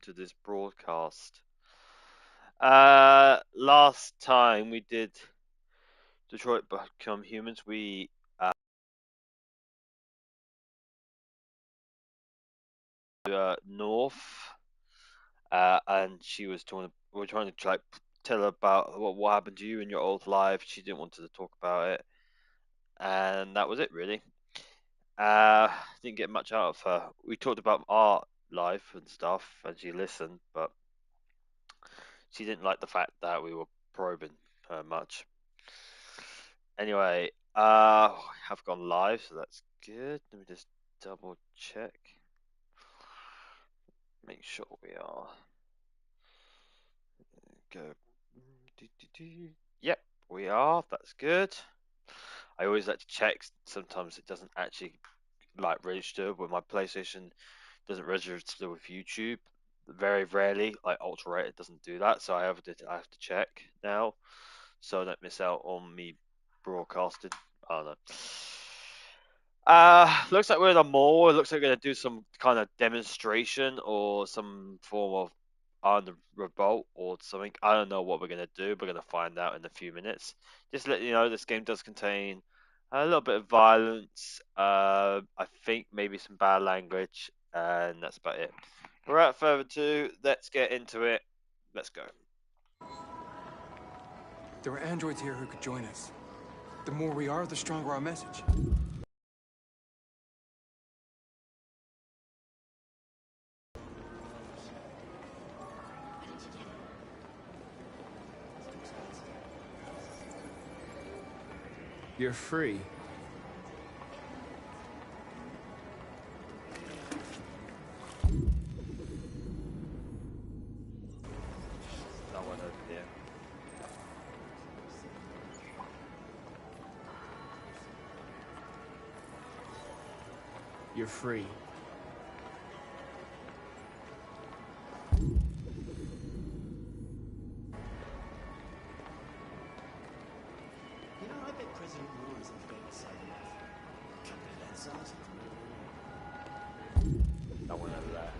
to this broadcast. Last time we did Detroit Become Humans, we North, and she was talking. We were trying to like tell her about what happened to you in your old life. She didn't want to talk about it, and that was it really. Didn't get much out of her. We talked about art life and stuff, and she listened, but she didn't like the fact that we were probing her much. Anyway, I have gone live, so that's good. Let me just double check. Make sure we are. Go. Yep, we are. That's good. I always like to check. Sometimes it doesn't actually like register when my PlayStation doesn't register with YouTube. Very rarely, like Ultra Rated doesn't do that, so I have to check now, so I don't miss out on me broadcasting. I don't know. Looks like we're in a mall. It looks like we're gonna do some kind of demonstration or some form of armed revolt or something. I don't know what we're gonna do. We're gonna find out in a few minutes. Just to let you know, this game does contain a little bit of violence. I think maybe some bad language, and that's about it. Without further ado, let's get into it. Let's go. There are androids here who could join us. The more we are, the stronger our message. You're free. No one over here. You're free. You know, I bet President Moore is a big psychopath. No one over there.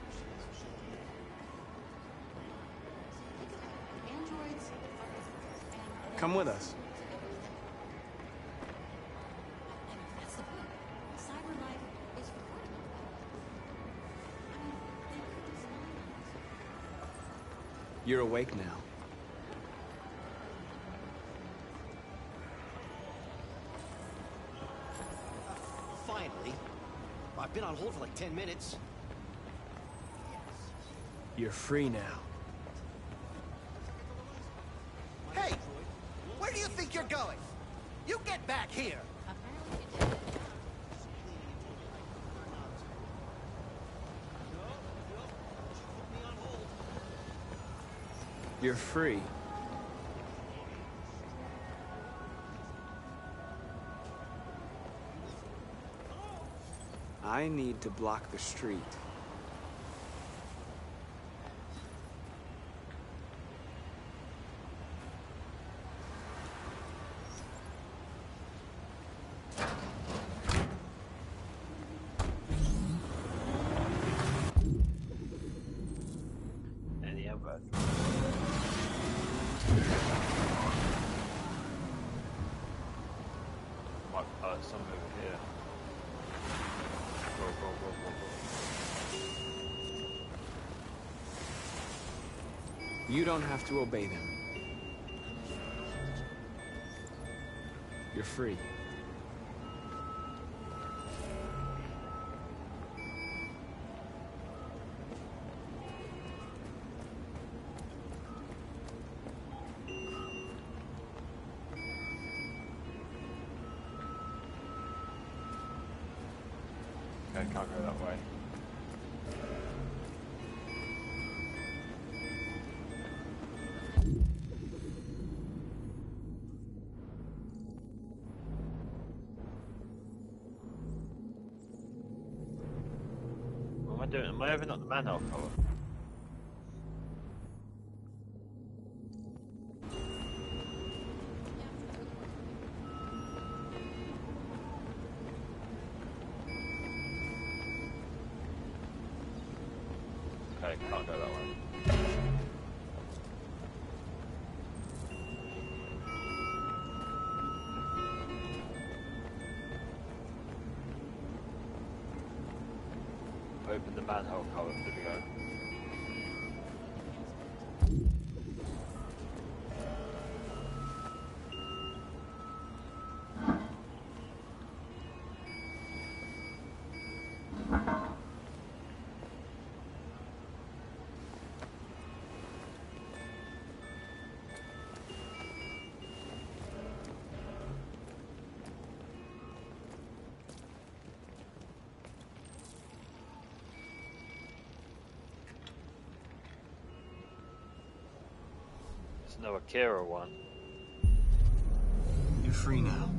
Come with us. You're awake now. Finally. I've been on hold for like 10 minutes. You're free now. Hey! Where do you think you're going? You get back here! You're free. I need to block the street. Any other? Some over here. Go, go, go, go, go. You don't have to obey them. You're free. Okay, can't go that way. What am I doing? Am I opening up the manhole cover? Okay. Okay, can't go that way. Open the manhole cover. There we go. There's no Akira one. You're free now.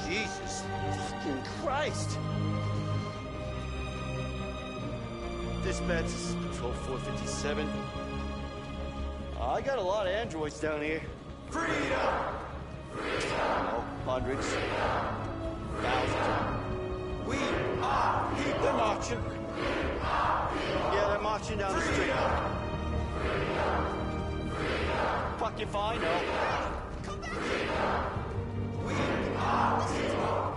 Jesus fucking Christ! Dispatch, this is Patrol 457. I got a lot of androids down here. Freedom! Oh, hundreds. Thousands. We are people. They're marching. Yeah, they're marching down the street. Fuck if I know. Come back here! We are people.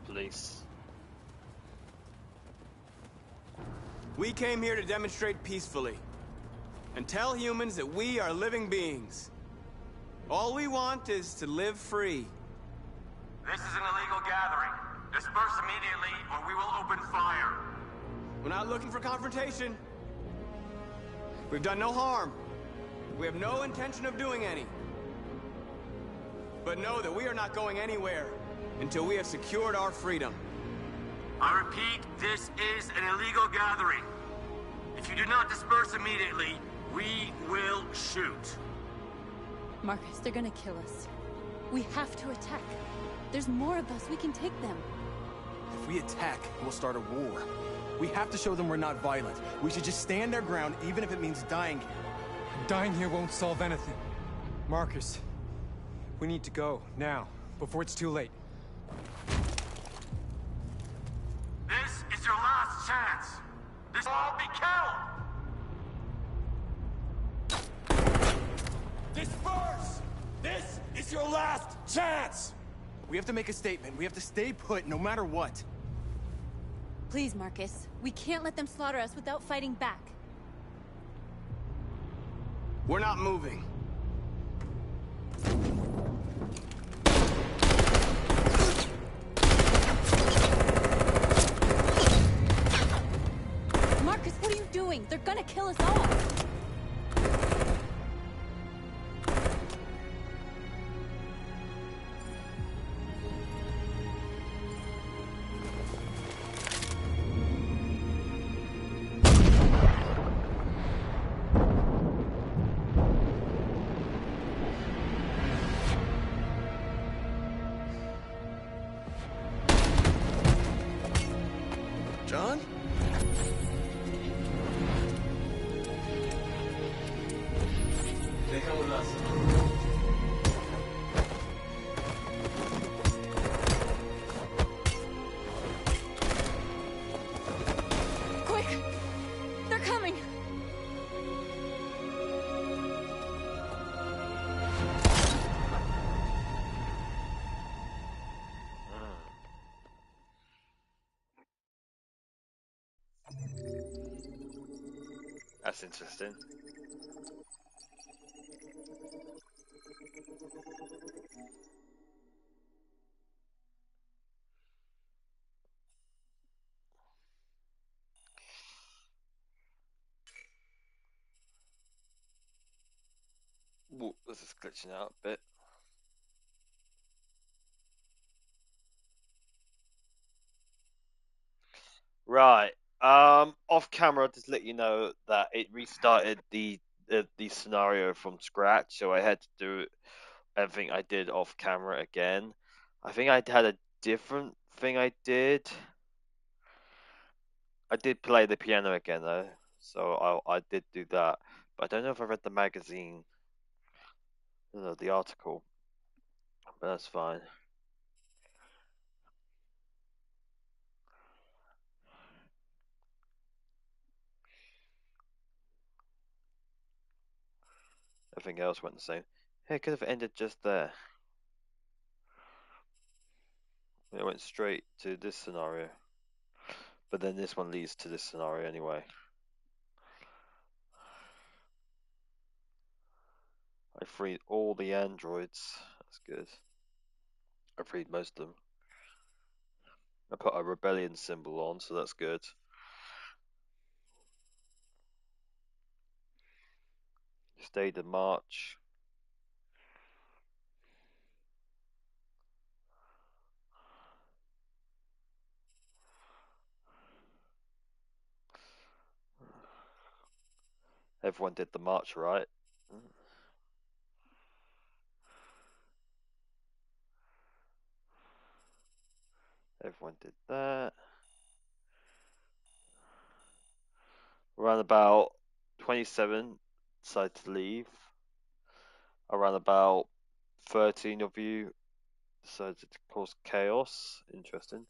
Police. We came here to demonstrate peacefully and tell humans that we are living beings. All we want is to live free. This is an illegal gathering. Disperse immediately, or we will open fire. We're not looking for confrontation. We've done no harm. We have no intention of doing any. But know that we are not going anywhere until we have secured our freedom. I repeat, this is an illegal gathering. If you do not disperse immediately, we will shoot. Marcus, they're gonna kill us. We have to attack. There's more of us. We can take them. If we attack, we'll start a war. We have to show them we're not violent. We should just stand our ground, even if it means dying here. Dying here won't solve anything. Marcus, we need to go, now, before it's too late. This is your last chance. This will all be killed. Disperse! This is your last chance! We have to make a statement. We have to stay put, no matter what. Please, Marcus. We can't let them slaughter us without fighting back. We're not moving. Marcus, what are you doing? They're gonna kill us all! John? The hell with us. Quick! They're coming! That's interesting. Whoa, this is glitching out a bit. Right. Off camera, just let you know that it restarted the scenario from scratch, so I had to do everything I did off camera again. I think I had a different thing I did. I did play the piano again though, so I did do that. But I don't know if I read the magazine, no, the article, but that's fine. Everything else went the same. Hey, it could have ended just there. It went straight to this scenario. But then this one leads to this scenario anyway. I freed all the androids. That's good. I freed most of them. I put a rebellion symbol on, so that's good. Stayed in march. Everyone did the march right. Everyone did that. Around about 27 decided to leave. Around about 13 of you decided to cause chaos. Interesting.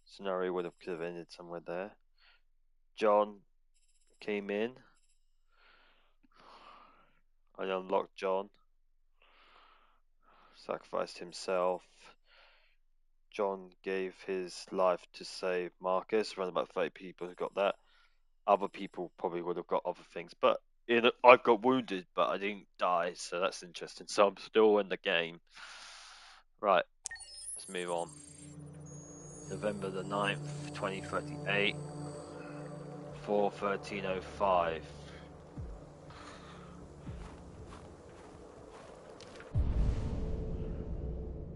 Scenario could have ended somewhere there. John came in. I unlocked John. Sacrificed himself. John gave his life to save Marcus. Around about 30 people who got that. Other people probably would have got other things, but I got wounded, but I didn't die, so that's interesting. So I'm still in the game. Right, let's move on. November the 9th, 2038, 4:13:05.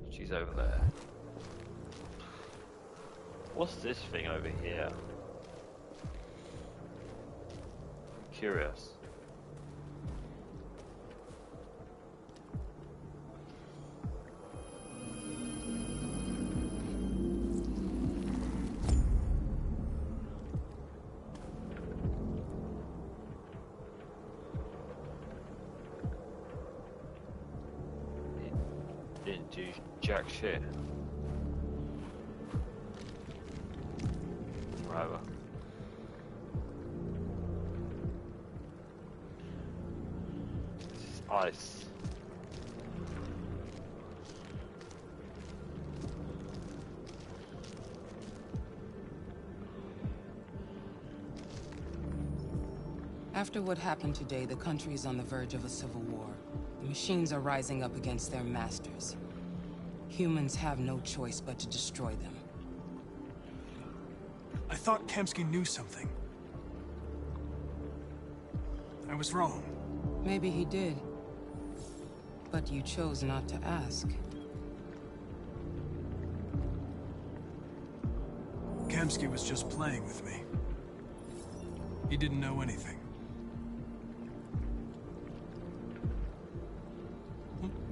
She's over there. What's this thing over here? I'm curious. Didn't do jack shit. Whatever. This is ice. After what happened today, the country is on the verge of a civil war. The machines are rising up against their masters. Humans have no choice but to destroy them. I thought Kemsky knew something. I was wrong. Maybe he did. But you chose not to ask. Kemsky was just playing with me. He didn't know anything.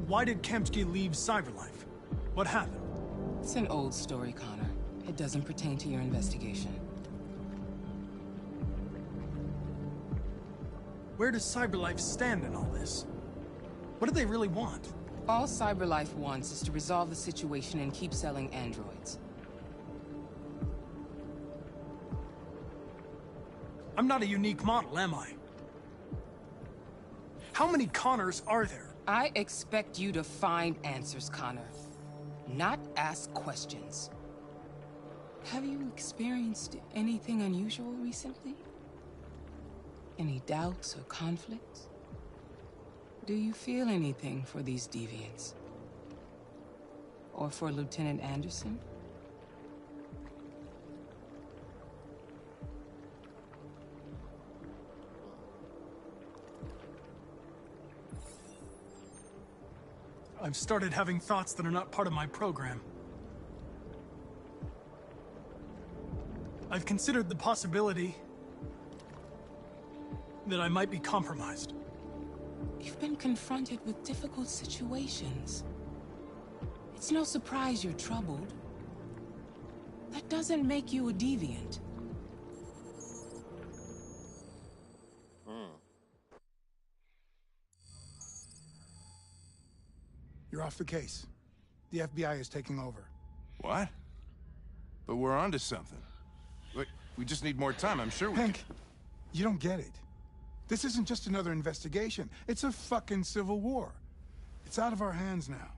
Why did Kemsky leave Cyberlife? What happened? It's an old story, Connor. It doesn't pertain to your investigation. Where does Cyberlife stand in all this? What do they really want? All Cyberlife wants is to resolve the situation and keep selling androids. I'm not a unique model, am I? How many Connors are there? I expect you to find answers, Connor. Not ask questions. Have you experienced anything unusual recently? Any doubts or conflicts? Do you feel anything for these deviants? Or for Lieutenant Anderson? I've started having thoughts that are not part of my program. I've considered the possibility that I might be compromised. You've been confronted with difficult situations. It's no surprise you're troubled. That doesn't make you a deviant. You're off the case. The FBI is taking over. What? But we're onto something. Look, we just need more time, I'm sure we Hank, you don't get it. This isn't just another investigation. It's a fucking civil war. It's out of our hands now.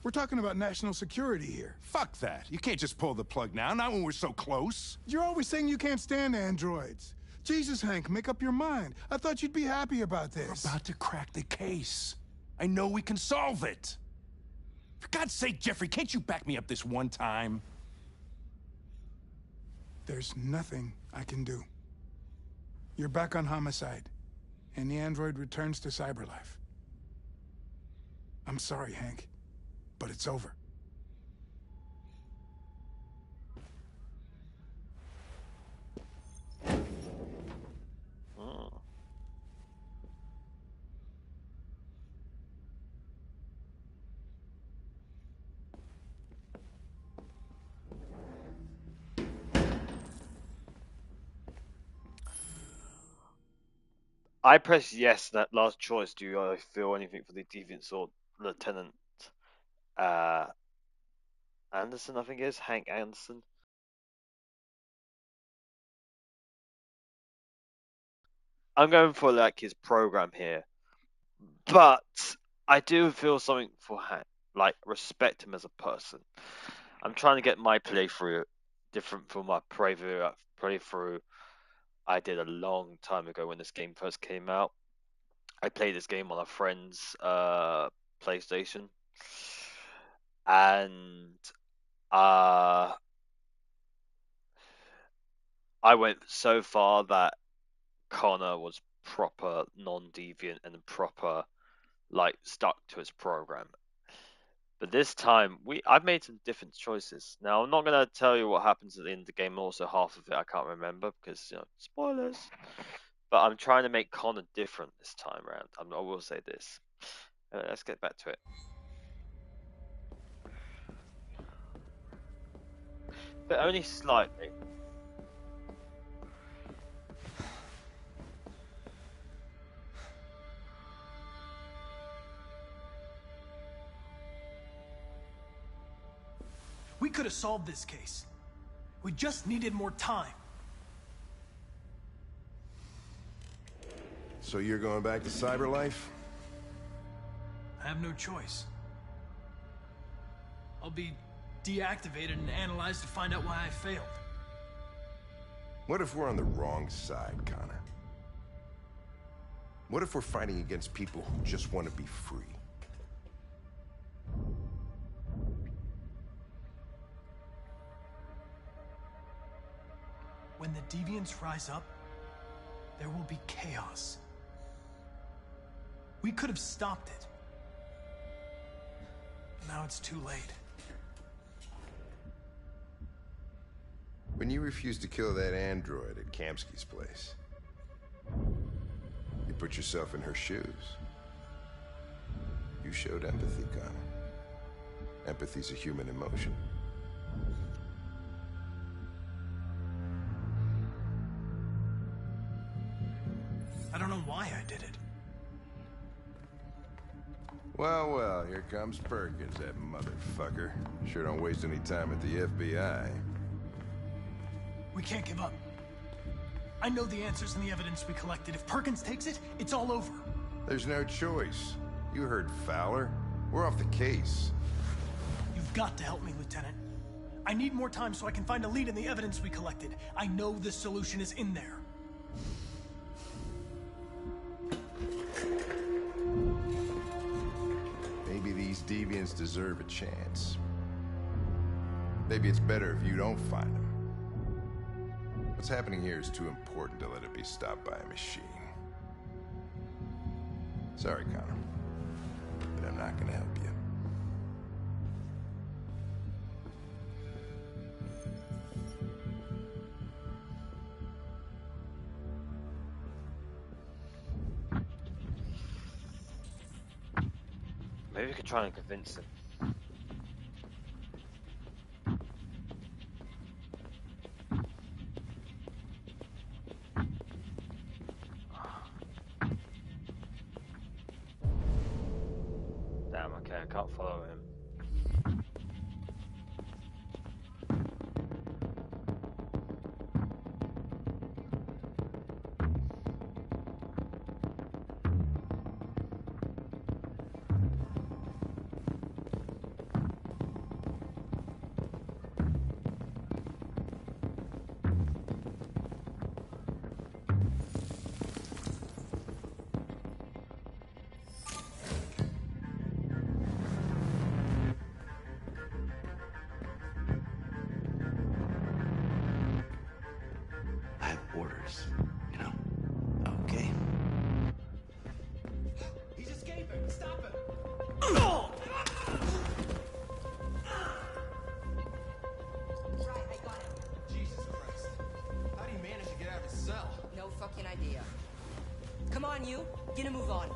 We're talking about national security here. Fuck that. You can't just pull the plug now, not when we're so close. You're always saying you can't stand androids. Jesus, Hank, make up your mind. I thought you'd be happy about this. We're about to crack the case. I know we can solve it. For God's sake, Jeffrey, can't you back me up this one time? There's nothing I can do. You're back on homicide, and the android returns to Cyberlife. I'm sorry, Hank, but it's over. I press yes that last choice. Do I feel anything for the deviants or Lieutenant Anderson, I think it is? Hank Anderson? I'm going for like his program here. But I do feel something for Hank. Like, respect him as a person. I'm trying to get my playthrough different from my playthrough I did a long time ago when this game first came out. I played this game on a friend's PlayStation, and I went so far that Connor was proper non-deviant and proper like stuck to his program. But this time I've made some different choices. Now I'm not gonna tell you what happens at the end of the game. Also, half of it I can't remember because spoilers. But I'm trying to make Connor different this time around. I will say this. Let's get back to it. But only slightly. We could have solved this case. We just needed more time. So you're going back to Cyberlife? I have no choice. I'll be deactivated and analyzed to find out why I failed. What if we're on the wrong side, Connor? What if we're fighting against people who just want to be free? When the deviants rise up, there will be chaos. We could have stopped it. But now it's too late. When you refused to kill that android at Kamsky's place, you put yourself in her shoes. You showed empathy, Connor. Empathy's a human emotion. I don't know why I did it. Well, well, here comes Perkins, that motherfucker. Sure don't waste any time at the FBI. We can't give up. I know the answers and the evidence we collected. If Perkins takes it, it's all over. There's no choice. You heard Fowler. We're off the case. You've got to help me, Lieutenant. I need more time so I can find a lead in the evidence we collected. I know the solution is in there. Maybe these deviants deserve a chance. Maybe it's better if you don't find them. What's happening here is too important to let it be stopped by a machine. Sorry, Connor, but I'm not gonna help you. Maybe we could try and convince him. Damn, okay, I can't follow him. I have orders, you know? Okay. He's escaping! Stop him! Right, I got him. Jesus Christ. How do you manage to get out of his cell? No fucking idea. Come on, you. Get a move on.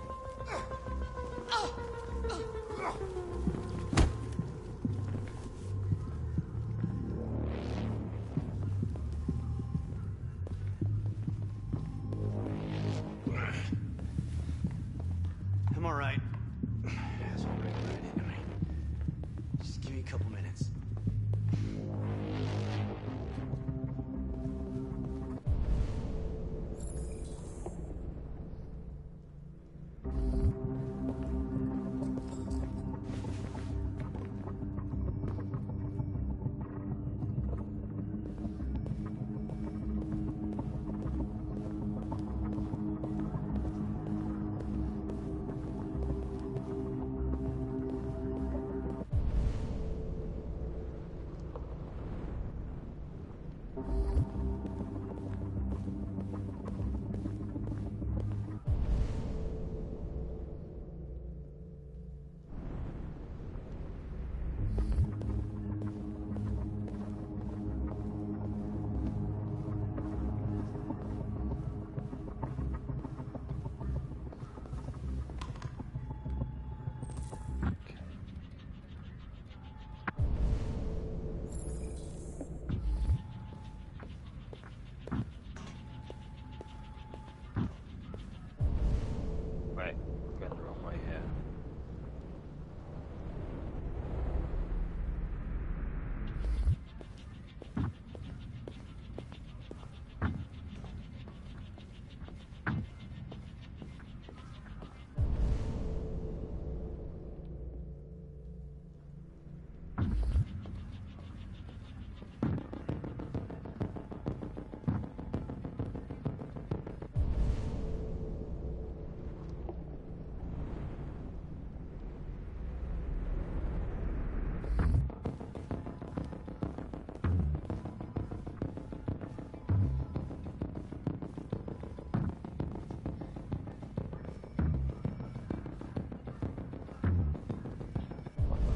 I'm all right. That's all right. Just give me a couple minutes.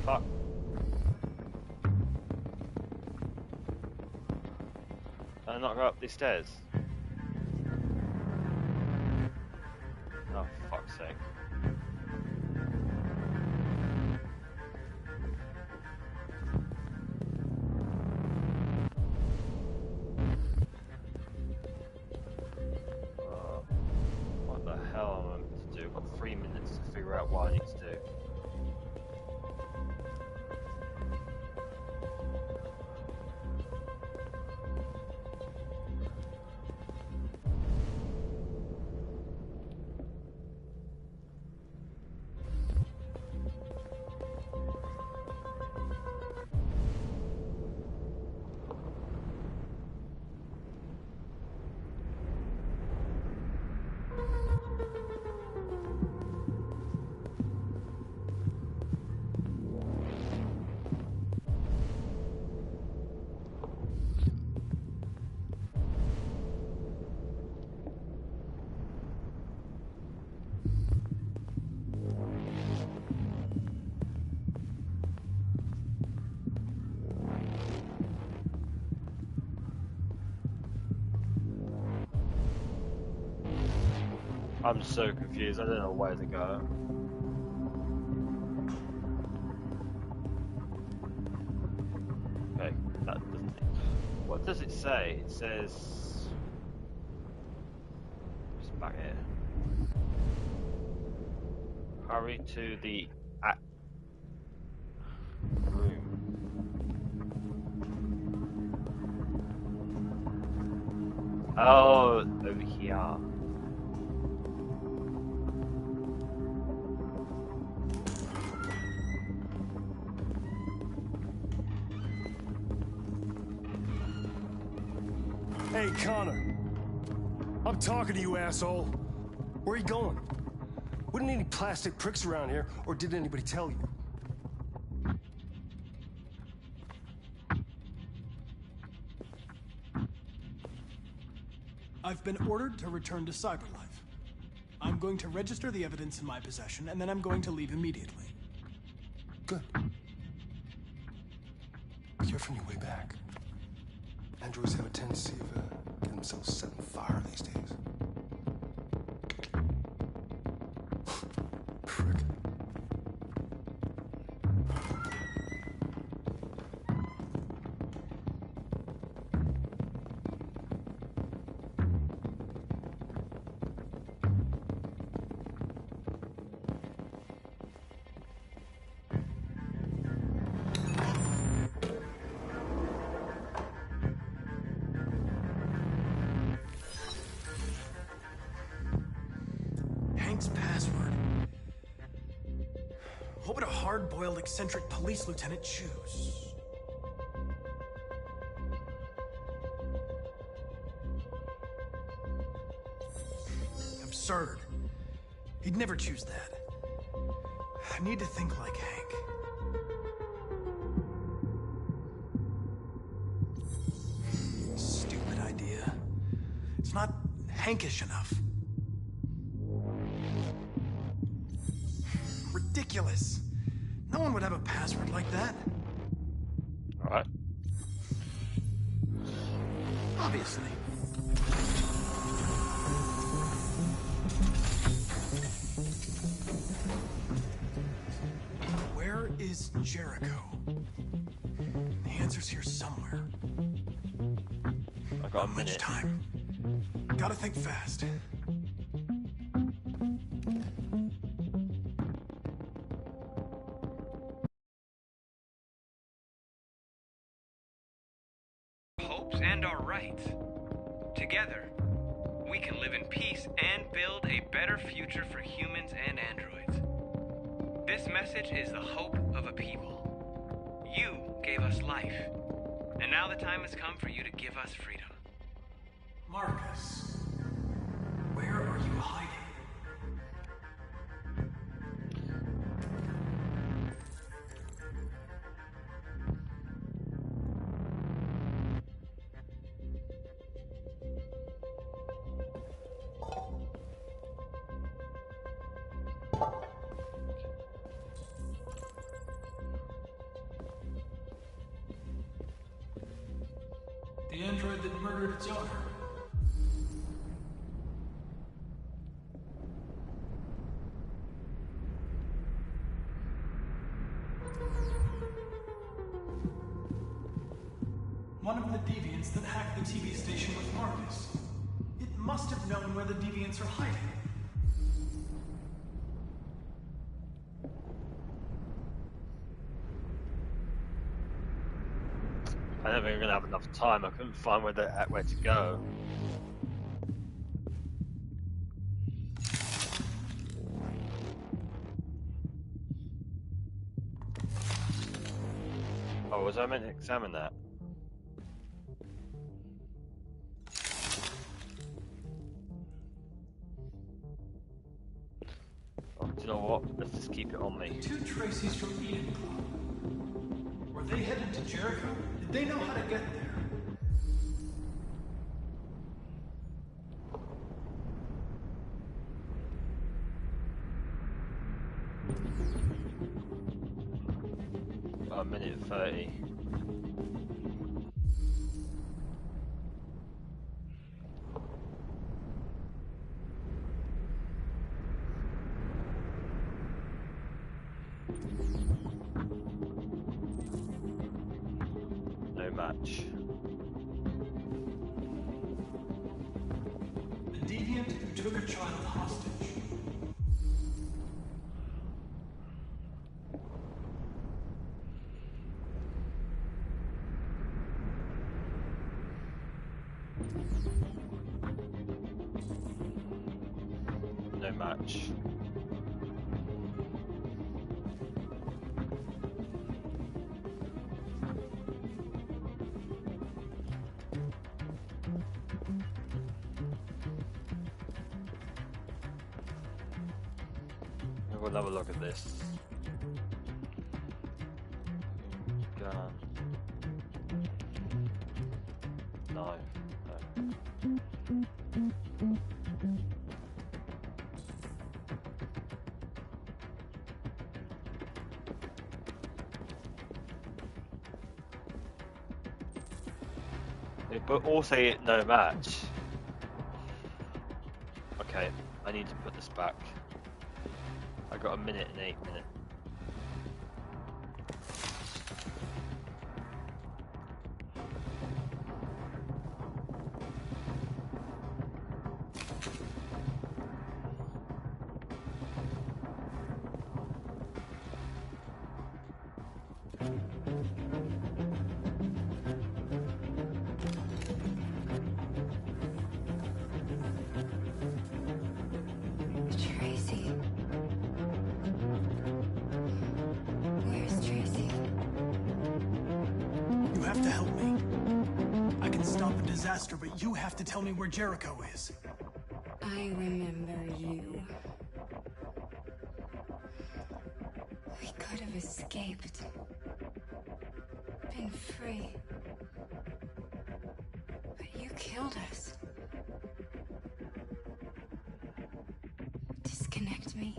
Fuck. Can I not go up these stairs? Oh, fuck's sake. What the hell am I meant to do? I've got 3 minutes to figure out what I need to do. I'm so confused, I don't know where to go. Okay, that doesn't... What does it say? It says... It's back here. Hurry to the... room. Oh, over here. Hey, Connor. I'm talking to you, asshole. Where are you going? Wouldn't any plastic pricks around here, or did anybody tell you? I've been ordered to return to Cyberlife. I'm going to register the evidence in my possession, and then I'm going to leave immediately. Good. You're from your way back. Androids have a tendency of getting themselves set on fire these days. Prick. Password. What would a hard-boiled, eccentric police lieutenant choose? Absurd. He'd never choose that. I need to think like Hank. Stupid idea. It's not Hankish enough. Ridiculous. No one would have a password like that. Alright. Obviously. Where is Jericho? The answer's here somewhere. I got a minute. Much time. Gotta think fast. Hopes and our rights. Together, we can live in peace and build a better future for humans and androids. This message is the hope of a people. You gave us life, and now the time has come for you to give us freedom. Marcus, where are you hiding? android that murdered its owner. One of the deviants that hacked the TV station was Marcus. It must have known where the deviants are hiding. I don't think we're gonna have enough time. I couldn't find where to go. Oh, was I meant to examine that? Oh, do you know what? Let's just keep it on me. Two Tracy's from Eden Club. Were they headed to Jericho? Did they know how to get there? About a minute 30. No match. A deviant who took a child hostage. No match. We'll have a look at this. Gun. No. But also no match. Okay, I need to put this back. I got a minute and 8 minutes. Tracy. Where's Tracy? You have to help me. I can stop a disaster, but you have to tell me where Jericho is. I remember you. We could have escaped. Been free. But you killed us. Disconnect me.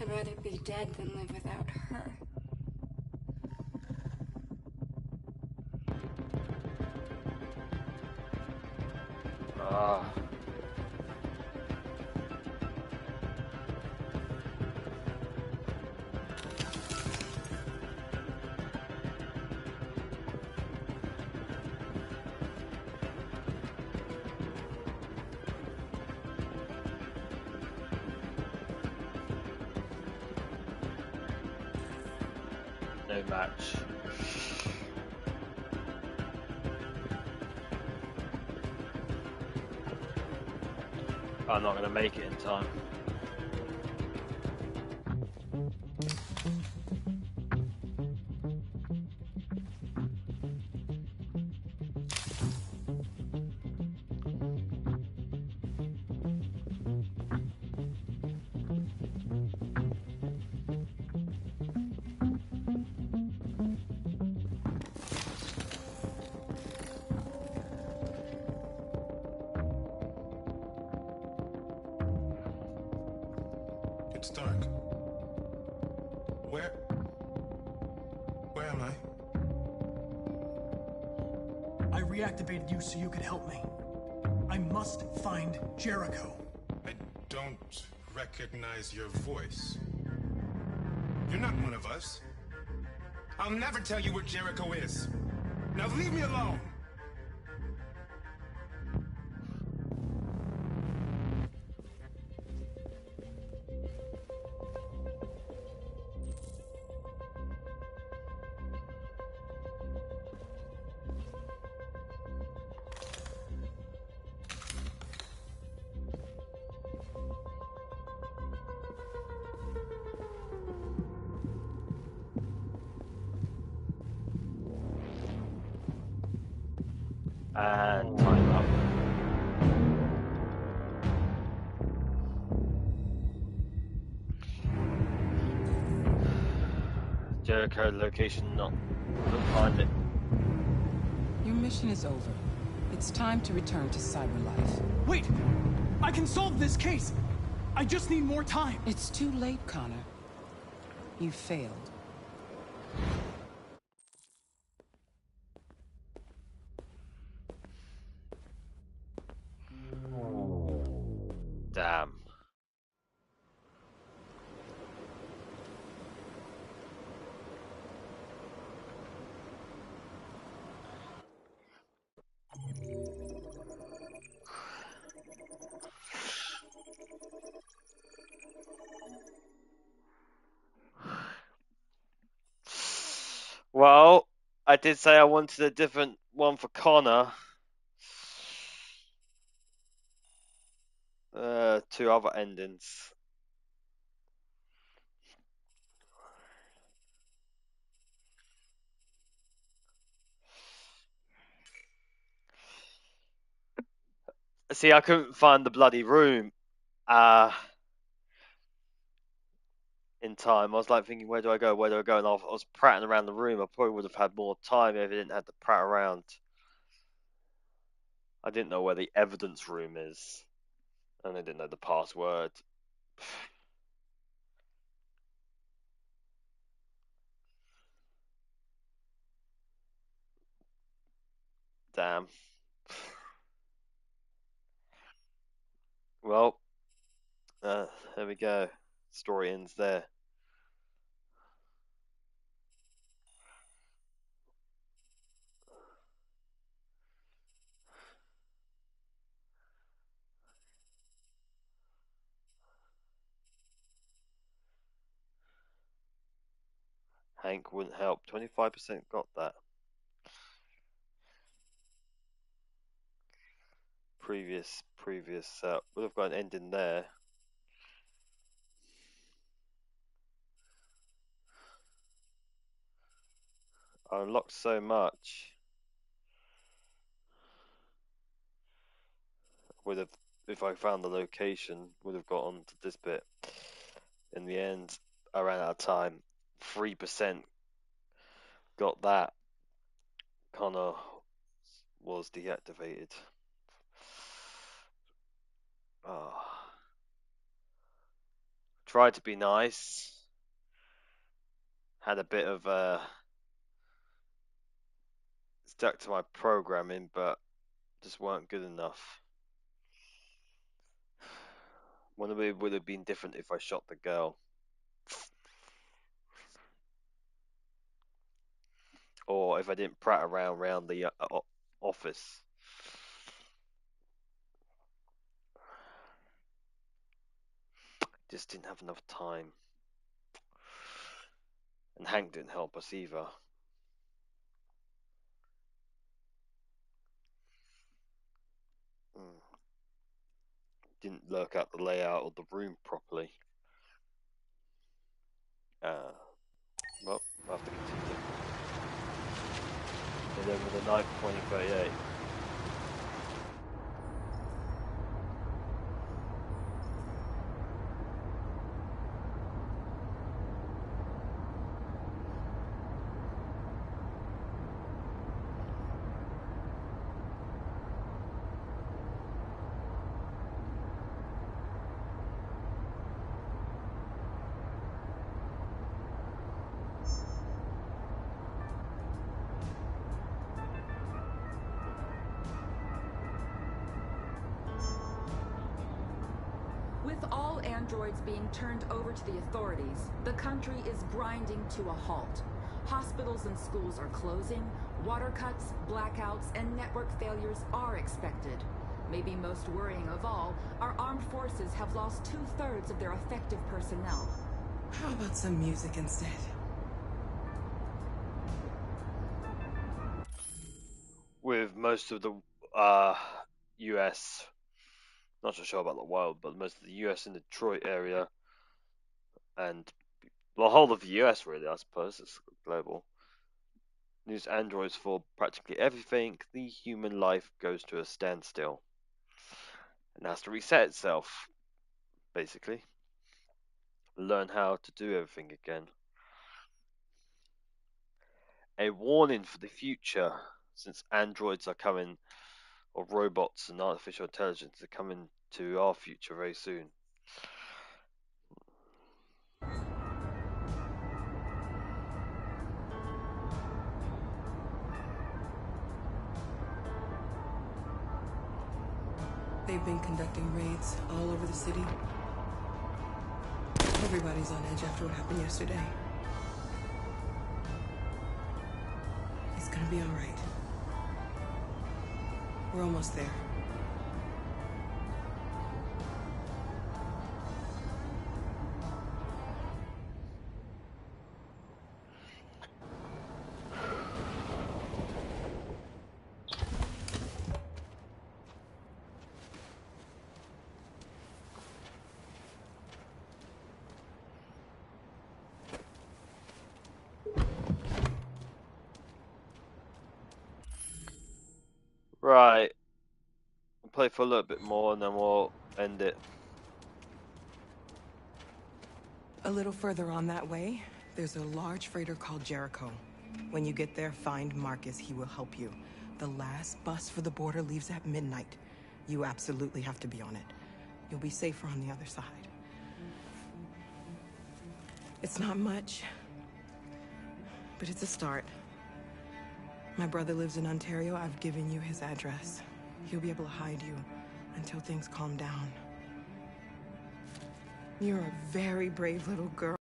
I'd rather be dead than live without her. No match. I'm not gonna make it in time. It's dark. Where am I? reactivated you so you could help me. I must find Jericho. I don't recognize your voice. You're not one of us. I'll never tell you where Jericho is. Now leave me alone! And time up. Jericho location not. Couldn't find it. Your mission is over. It's time to return to Cyberlife. Wait! I can solve this case! I just need more time! It's too late, Connor. You failed. Damn. Well, I did say I wanted a different one for Connor. Two other endings. See, I couldn't find the bloody room in time. I was like thinking, where do I go? Where do I go? And I was prattling around the room. I probably would have had more time if I didn't have to prat around. I didn't know where the evidence room is. And I didn't know the password. Damn. Well, there we go. Story ends there. Hank wouldn't help. 25% got that. Previous would have got an ending there. I unlocked so much. Would have, if I found the location, would have got onto this bit. In the end, I ran out of time. 3% got that. Connor was deactivated. Oh. Tried to be nice. Had a bit of stuck to my programming, but just weren't good enough. Wonder if it would have been different if I shot the girl. Or if I didn't prat around the office. Just didn't have enough time. And Hank didn't help us either. Didn't look at the layout of the room properly. Well, I'll have to continue. And then with the knife pointing 38. With all androids being turned over to the authorities, the country is grinding to a halt. Hospitals and schools are closing, water cuts, blackouts, and network failures are expected. Maybe most worrying of all, our armed forces have lost 2/3 of their effective personnel. How about some music instead? With most of the US, not so sure about the world, but most of the US in the Detroit area, and the whole of the US really, I suppose, it's global, use androids for practically everything, the human life goes to a standstill. And has to reset itself, basically. Learn how to do everything again. A warning for the future, since androids are coming, or robots and artificial intelligence are coming to our future very soon. They've been conducting raids all over the city. Everybody's on edge after what happened yesterday. It's gonna be all right. We're almost there. Right. We'll play for a little bit more and then we'll end it. A little further on that way, there's a large freighter called Jericho. When you get there, find Marcus. He will help you. The last bus for the border leaves at midnight. You absolutely have to be on it. You'll be safer on the other side. It's not much, but it's a start. My brother lives in Ontario. I've given you his address. He'll be able to hide you until things calm down. You're a very brave little girl.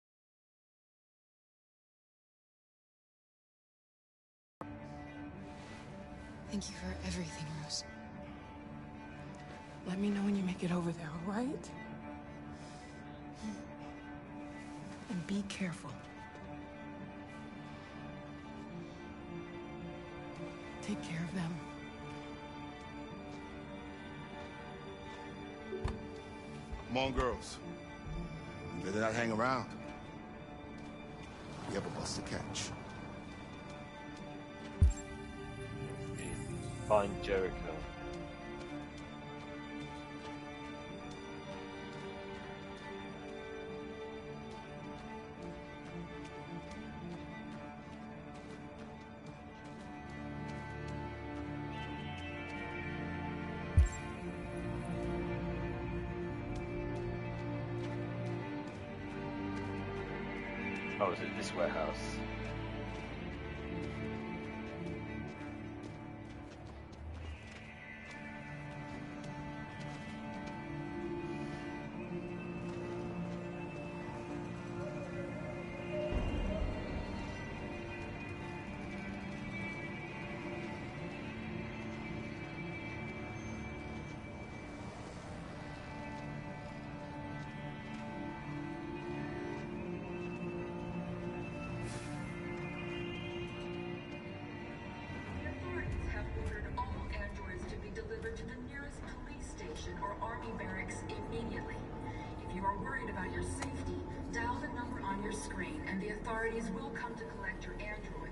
Thank you for everything, Rose. Let me know when you make it over there, all right? And be careful. Take care of them. Come on, girls. You better not hang around. We have a bus to catch. Find Jericho. Oh, is it this warehouse? Or army barracks immediately. If you are worried about your safety, dial the number on your screen and the authorities will come to collect your android.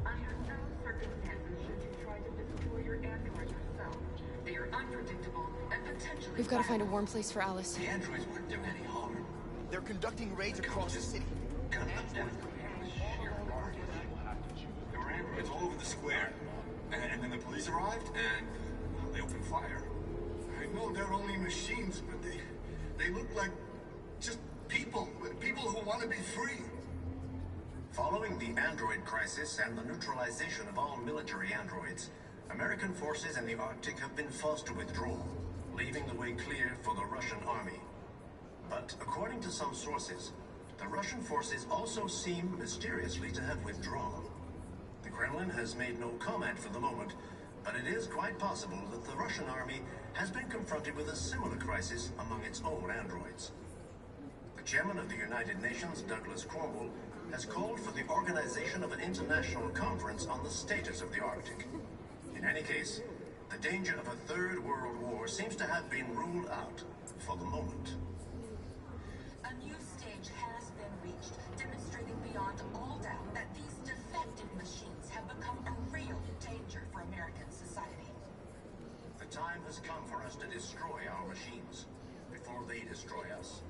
Under no circumstances should you try to destroy your android yourself. They are unpredictable and potentially We've got to find a warm place for Alice. The androids wouldn't do any harm. They're conducting raids across the city. Gun them down. There were androids all over the square. And then the police arrived and they opened fire. I know they're only machines, but they look like just people who want to be free. Following the android crisis and the neutralization of all military androids, American forces in the Arctic have been forced to withdraw, leaving the way clear for the Russian army. But according to some sources, the Russian forces also seem mysteriously to have withdrawn. The Kremlin has made no comment for the moment, but it is quite possible that the Russian army has been confronted with a similar crisis among its own androids. The chairman of the United Nations, Douglas Cromwell, has called for the organization of an international conference on the status of the Arctic. In any case, the danger of a third world war seems to have been ruled out for the moment. A new stage has been reached, demonstrating beyond all doubt that these defective machines have become a real danger for American society. The time has come for us to destroy our machines before they destroy us.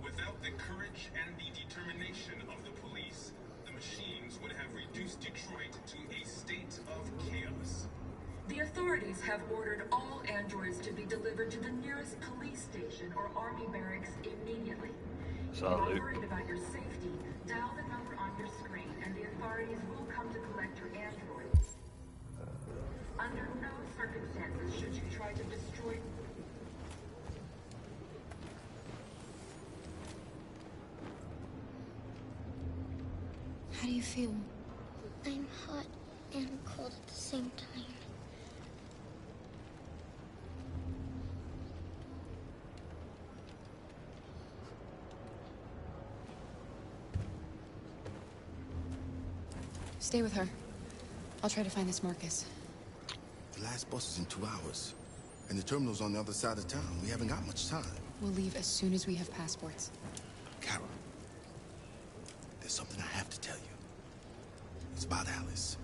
Without the courage and the determination of the police, the machines would have reduced Detroit to a state of chaos. The authorities have ordered all androids to be delivered to the nearest police station or army barracks immediately. If you're worried about your safety, dial the number on your screen and the authorities will come to collect your androids. Under no circumstances should you try to destroy... How do you feel? I'm hot and cold at the same time. Stay with her. I'll try to find this Marcus. The last bus is in 2 hours. And the terminal's on the other side of town. We haven't got much time. We'll leave as soon as we have passports. Kara, there's something I have to tell you. It's about Alice.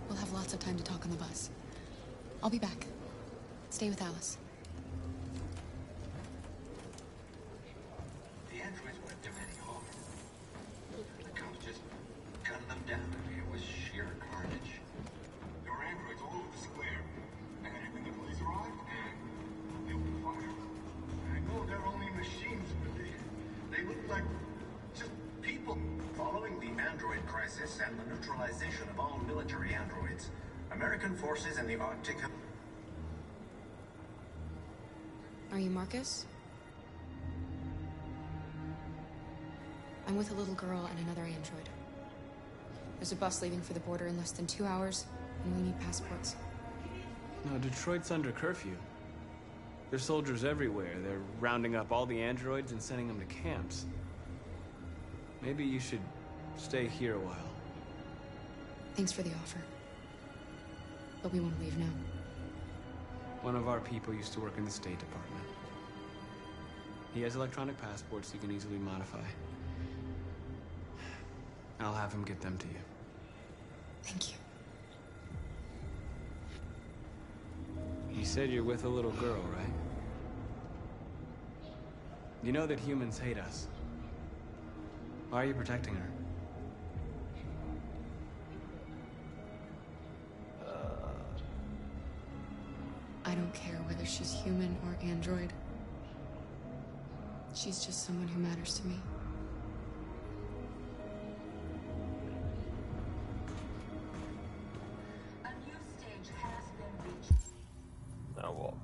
We'll have lots of time to talk on the bus. I'll be back. Stay with Alice. The androids weren't doing any harm. The cops just gunned them down. It was sheer carnage. There were androids all over the square. And then the police arrived and they opened fire. I know they're only machines, but they look like just people. Following the android crisis and the neutralization of all military androids, American forces in the Arctic have... Are you Marcus? I'm with a little girl and another android. There's a bus leaving for the border in less than 2 hours, and we need passports. No, Detroit's under curfew. There's soldiers everywhere. They're rounding up all the androids and sending them to camps. Maybe you should stay here a while. Thanks for the offer. But we won't leave now. One of our people used to work in the State Department. He has electronic passports you can easily modify. I'll have him get them to you. Thank you. You said you're with a little girl, right? You know that humans hate us. Why are you protecting her? I don't care whether she's human or android. She's just someone who matters to me. A new stage has been reached. Now what?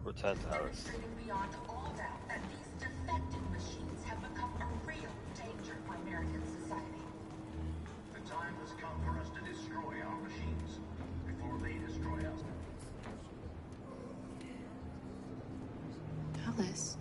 Return to Alice. Demonstrating beyond all doubt that these defective machines have become a real danger for American society. The time has come for us to destroy our machines before they destroy us. Alice.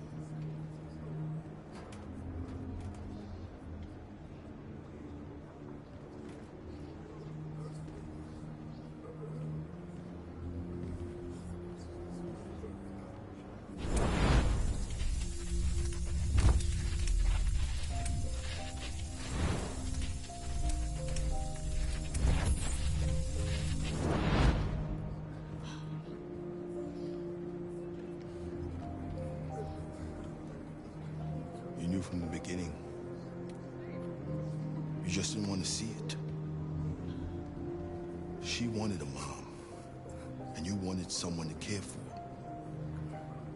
You knew from the beginning. You just didn't want to see it. She wanted a mom, and you wanted someone to care for.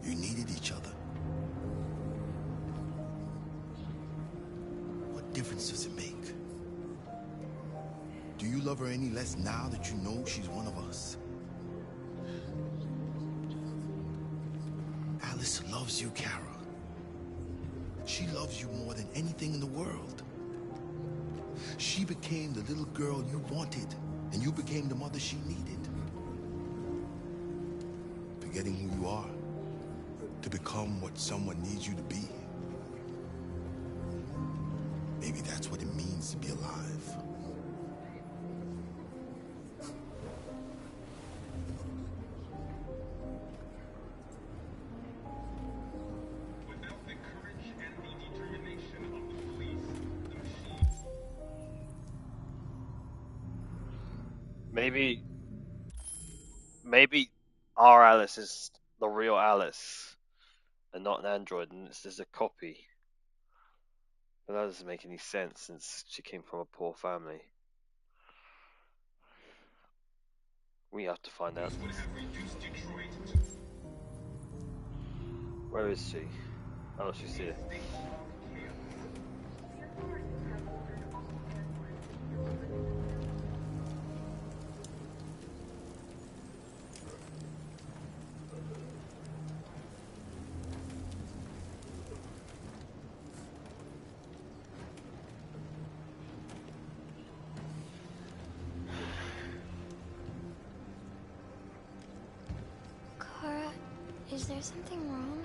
You needed each other. What difference does it make? Do you love her any less now that you know she's one of us? Alice loves you, Kara. She loves you more than anything in the world. She became the little girl you wanted, and you became the mother she needed. Forgetting who you are to become what someone needs you to be. Maybe that's what it means to be alive. Maybe our Alice is the real Alice and not an android, and it's just a copy. But that doesn't make any sense since she came from a poor family. We have to find out. Where is she? Oh, she's here. Kara, is there something wrong?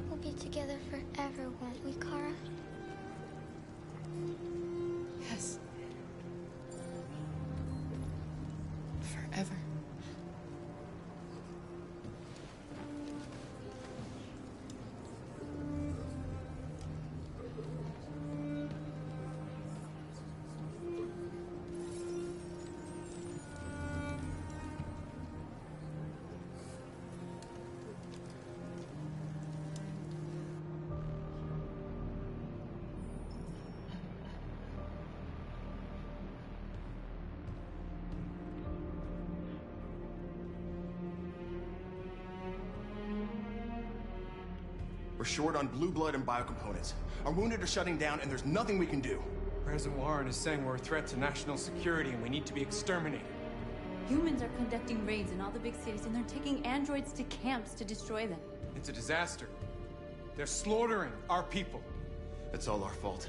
We'll be together forever, won't we, Kara? Yes. Forever. We're short on blue blood and biocomponents. Our wounded are shutting down, and there's nothing we can do. President Warren is saying we're a threat to national security and we need to be exterminated. Humans are conducting raids in all the big cities, and they're taking androids to camps to destroy them. It's a disaster. They're slaughtering our people. It's all our fault.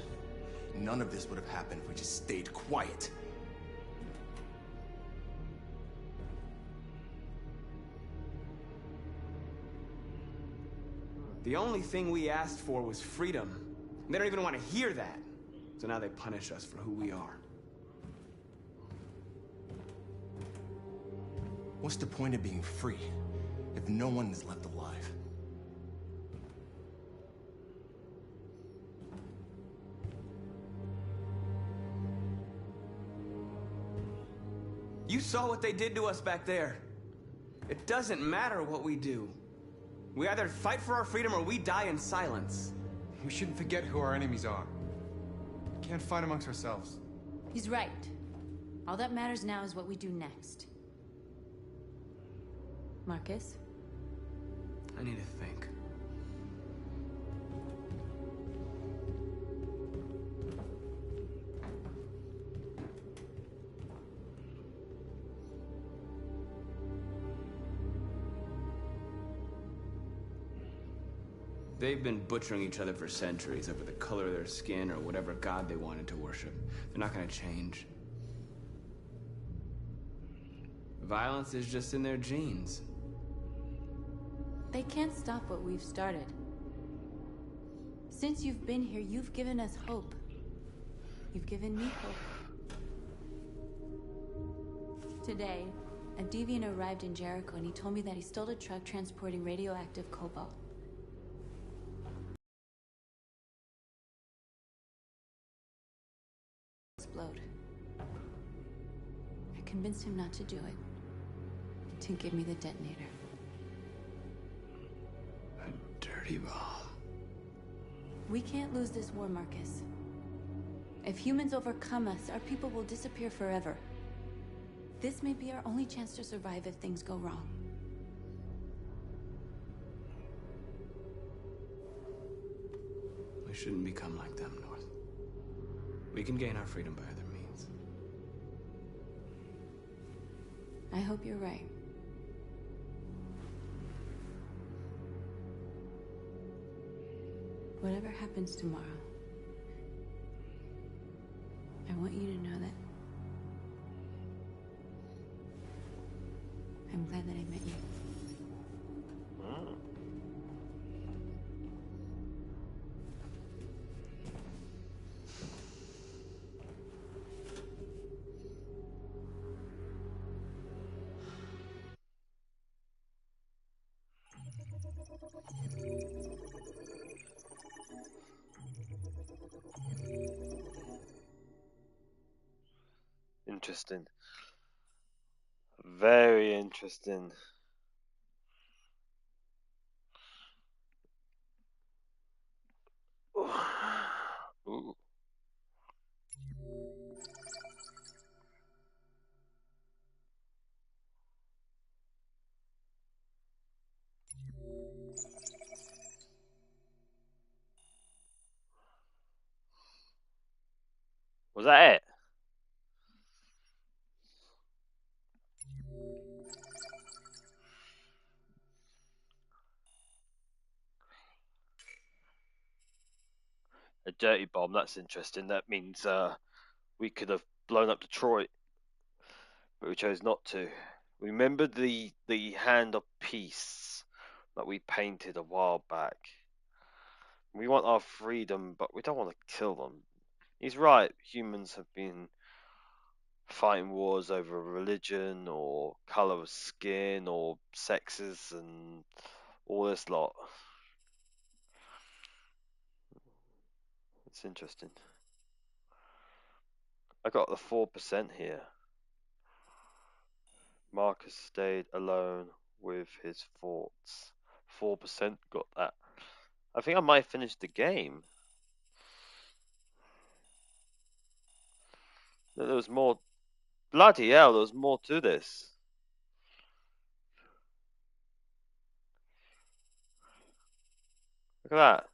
None of this would have happened if we just stayed quiet. The only thing we asked for was freedom. They don't even want to hear that. So now they punish us for who we are. What's the point of being free if no one is left alive? You saw what they did to us back there. It doesn't matter what we do. We either fight for our freedom or we die in silence. We shouldn't forget who our enemies are. We can't fight amongst ourselves. He's right. All that matters now is what we do next. Marcus? I need to think. They've been butchering each other for centuries over the color of their skin or whatever god they wanted to worship. They're not gonna change. Violence is just in their genes. They can't stop what we've started. Since you've been here, you've given us hope. You've given me hope. Today, a deviant arrived in Jericho and he told me that he stole a truck transporting radioactive cobalt. Explode. I convinced him not to do it, to give me the detonator. A dirty ball. We can't lose this war, Marcus. If humans overcome us, our people will disappear forever. This may be our only chance to survive if things go wrong. We shouldn't become like them, North. We can gain our freedom by other means. I hope you're right. Whatever happens tomorrow, I want you to know that I'm glad that I met you. Interesting. Very interesting. Ooh. Was that it? A dirty bomb, that's interesting. That means we could have blown up Detroit, but we chose not to. Remember the hand of peace that we painted a while back? We want our freedom, but we don't want to kill them. He's right, humans have been fighting wars over religion or colour of skin or sexes and all this lot. It's interesting. I got the 4% here. Marcus stayed alone with his thoughts. 4% got that. I think I might finish the game. There was more. Bloody hell, there was more to this. Look at that.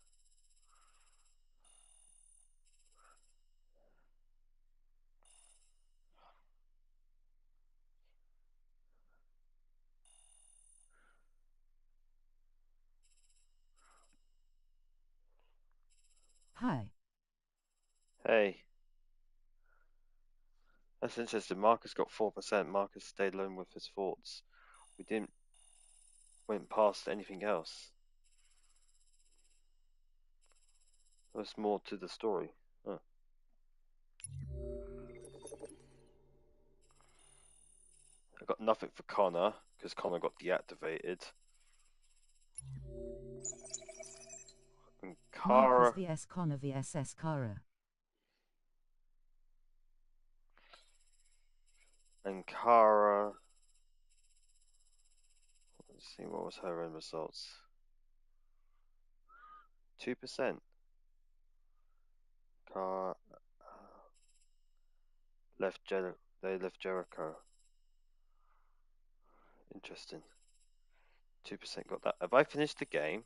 Hi. Hey. That's interesting. Marcus got 4%. Marcus stayed alone with his thoughts. We didn't went past anything else. There's more to the story. Huh. I got nothing for Connor because Connor got deactivated. And Kara. Marcus vs Connor vs Kara. And Kara. Let's see, what was her end results? 2%. Kara they left Jericho. Interesting. 2% got that. Have I finished the game?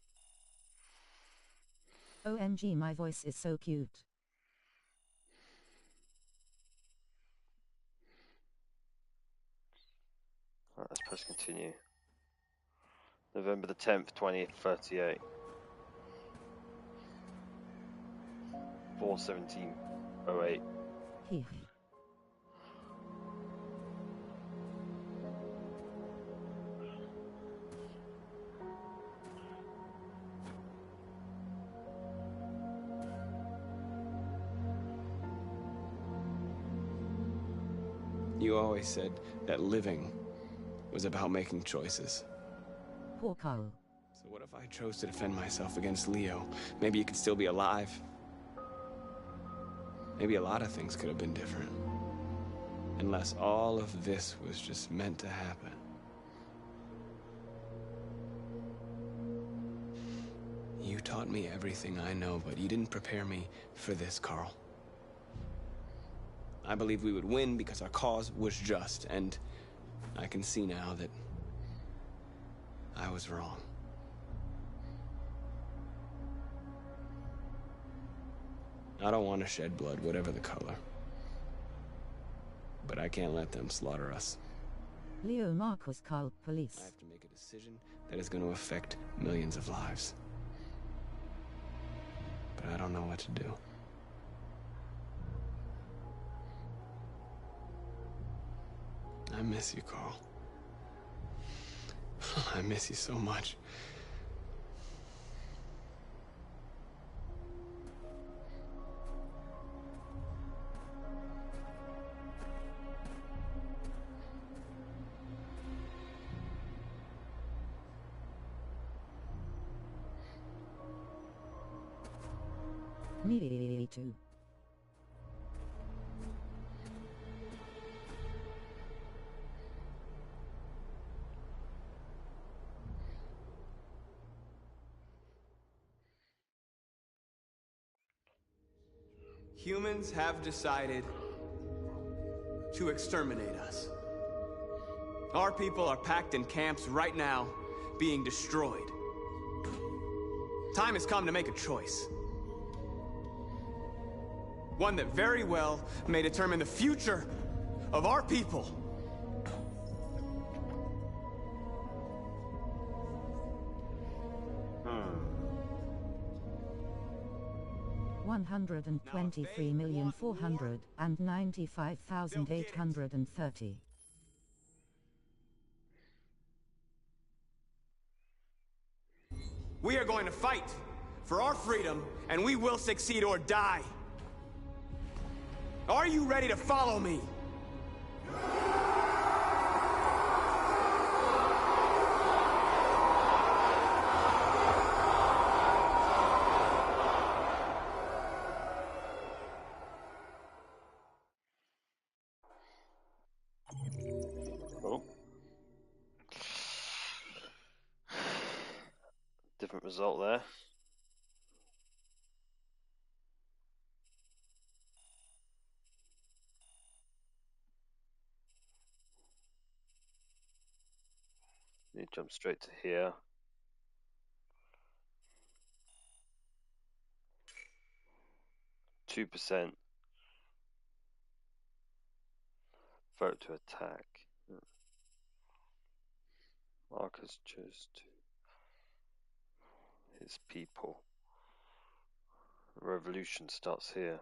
OMG, my voice is so cute. Alright, let's press continue. November the 10th, 2038. 4/17/08. Hee. You always said that living was about making choices. Poor Carl. So what if I chose to defend myself against Leo? Maybe you could still be alive. Maybe a lot of things could have been different. Unless all of this was just meant to happen. You taught me everything I know, but you didn't prepare me for this, Carl. I believed we would win because our cause was just, and I can see now that I was wrong. I don't want to shed blood, whatever the color. But I can't let them slaughter us. Leo Marcus called police. I have to make a decision that is going to affect millions of lives. But I don't know what to do. I miss you, Carl. I miss you so much. Me too. Humans have decided to exterminate us. Our people are packed in camps right now, being destroyed. Time has come to make a choice. One that very well may determine the future of our people. 123,495,830. We are going to fight for our freedom, and we will succeed or die. Are you ready to follow me? Oh. Different result there. Need to jump straight to here. %. Vote to attack. Marcus chose to his people. Revolution starts here.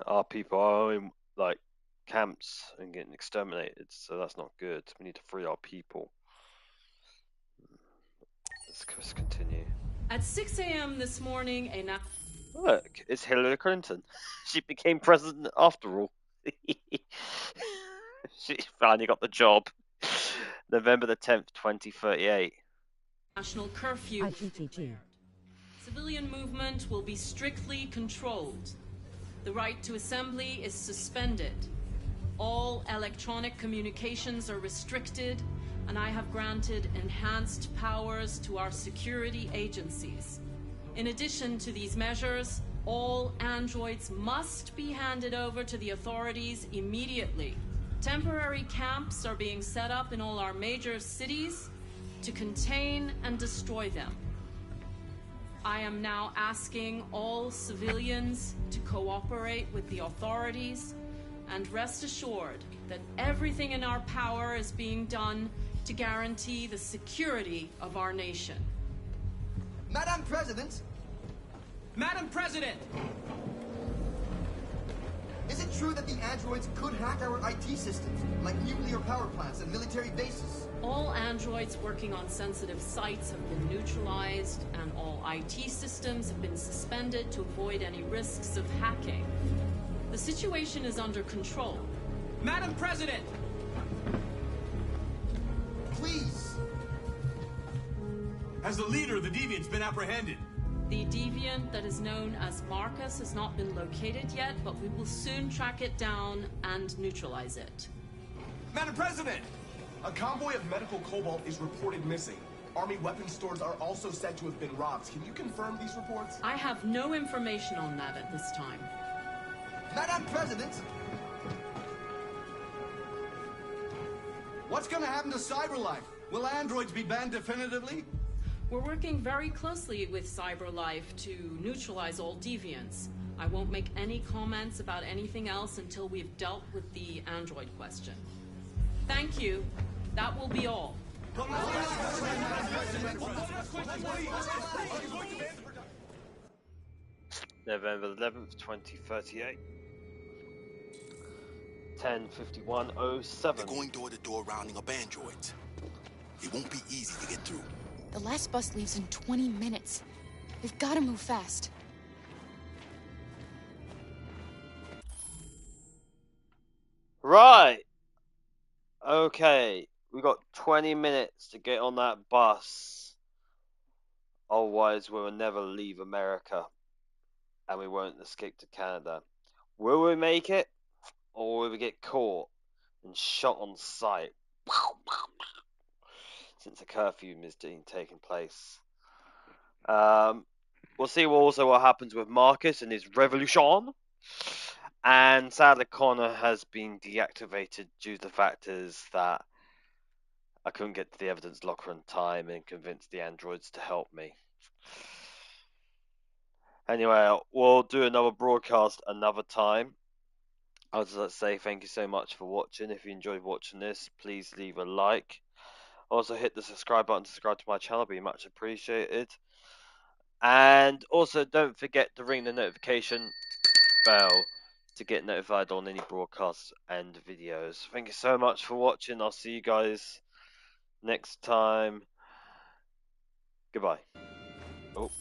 Our people are in like camps and getting exterminated, so that's not good. We need to free our people. Let's continue. At 6 a.m. this morning, Look, it's Hillary Clinton. She became president after all. She finally got the job. November the 10th, 2038. National curfew. Civilian movement will be strictly controlled. The right to assembly is suspended. All electronic communications are restricted, and I have granted enhanced powers to our security agencies. In addition to these measures, all androids must be handed over to the authorities immediately. Temporary camps are being set up in all our major cities to contain and destroy them. I am now asking all civilians to cooperate with the authorities and rest assured that everything in our power is being done to guarantee the security of our nation. Madam President! Madam President! Is it true that the androids could hack our IT systems, like nuclear power plants and military bases? All androids working on sensitive sites have been neutralized, and all IT systems have been suspended to avoid any risks of hacking. The situation is under control. Madam President! Please! Has the leader of the Deviants been apprehended? The deviant that is known as Marcus has not been located yet, but we will soon track it down and neutralize it. Madam President! A convoy of medical cobalt is reported missing. Army weapons stores are also said to have been robbed. Can you confirm these reports? I have no information on that at this time. Madam President! What's gonna happen to CyberLife? Will androids be banned definitively? We're working very closely with CyberLife to neutralize all deviants. I won't make any comments about anything else until we've dealt with the android question. Thank you. That will be all. November 11th, 2038. 10:51:07. They're going door to door rounding up androids. It won't be easy to get through. The last bus leaves in 20 minutes. We've got to move fast. Right. Okay. We got 20 minutes to get on that bus. Otherwise, we'll never leave America. And we won't escape to Canada. Will we make it? Or will we get caught and shot on sight? Since a curfew is taking place. We'll see what happens with Marcus and his revolution. And sadly, Connor has been deactivated due to the factors that I couldn't get to the evidence locker in time and convince the androids to help me. Anyway, we'll do another broadcast another time. I would just like to say thank you so much for watching. If you enjoyed watching this, please leave a like. Also hit the subscribe button to subscribe to my channel, it'd be much appreciated. And also don't forget to ring the notification bell to get notified on any broadcasts and videos. Thank you so much for watching. I'll see you guys next time. Goodbye. Oh.